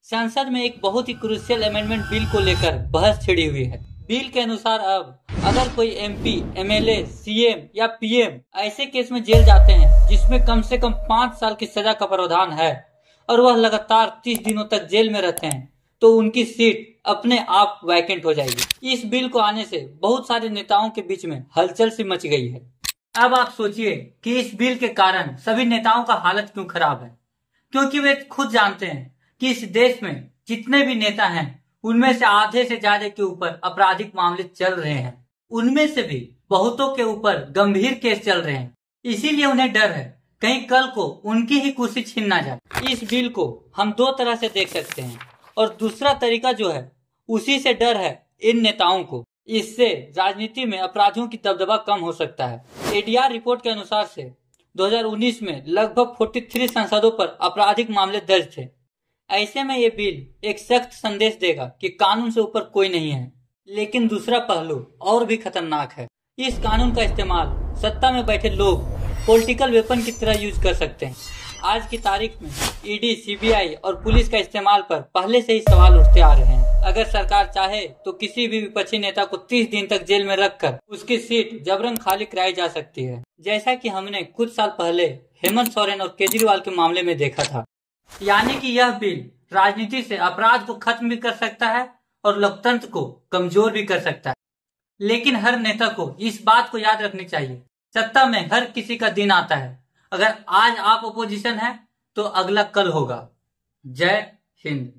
संसद में एक बहुत ही क्रूशियल अमेंडमेंट बिल को लेकर बहस छिड़ी हुई है। बिल के अनुसार अब अगर कोई एमपी, एमएलए, सीएम या पीएम ऐसे केस में जेल जाते हैं जिसमें कम से कम 5 साल की सजा का प्रावधान है और वह लगातार 30 दिनों तक जेल में रहते हैं तो उनकी सीट अपने आप वैकेंट हो जाएगी। इस बिल को आने से बहुत सारे नेताओं के बीच में हलचल सी मच गई है। अब आप सोचिए कि इस बिल के कारण सभी नेताओं का हालत क्यों खराब है, क्योंकि वे खुद जानते हैं कि इस देश में जितने भी नेता हैं उनमें से आधे से ज्यादा के ऊपर आपराधिक मामले चल रहे हैं। उनमें से भी बहुतों के ऊपर गंभीर केस चल रहे हैं। इसीलिए उन्हें डर है कहीं कल को उनकी ही कुर्सी छीन ना जाए। इस बिल को हम 2 तरह से देख सकते हैं और दूसरा तरीका जो है उसी से डर है इन नेताओं को। इससे राजनीति में अपराधियों की दबदबा कम हो सकता है। एडीआर रिपोर्ट के अनुसार से 2019 में लगभग 43 सांसदों पर आपराधिक मामले दर्ज थे। ऐसे में ये बिल एक सख्त संदेश देगा कि कानून से ऊपर कोई नहीं है। लेकिन दूसरा पहलू और भी खतरनाक है। इस कानून का इस्तेमाल सत्ता में बैठे लोग पॉलिटिकल वेपन की तरह यूज कर सकते हैं। आज की तारीख में ईडी, सीबीआई और पुलिस का इस्तेमाल पर पहले से ही सवाल उठते आ रहे हैं। अगर सरकार चाहे तो किसी भी विपक्षी नेता को 30 दिन तक जेल में रखकर उसकी सीट जबरन खाली कराई जा सकती है, जैसा कि हमने कुछ साल पहले हेमंत सोरेन और केजरीवाल के मामले में देखा था। यानी कि यह बिल राजनीति से अपराध को खत्म भी कर सकता है और लोकतंत्र को कमजोर भी कर सकता है। लेकिन हर नेता को इस बात को याद रखनी चाहिए, सत्ता में हर किसी का दिन आता है। अगर आज आप अपोजिशन है तो अगला कल होगा। जय हिंद।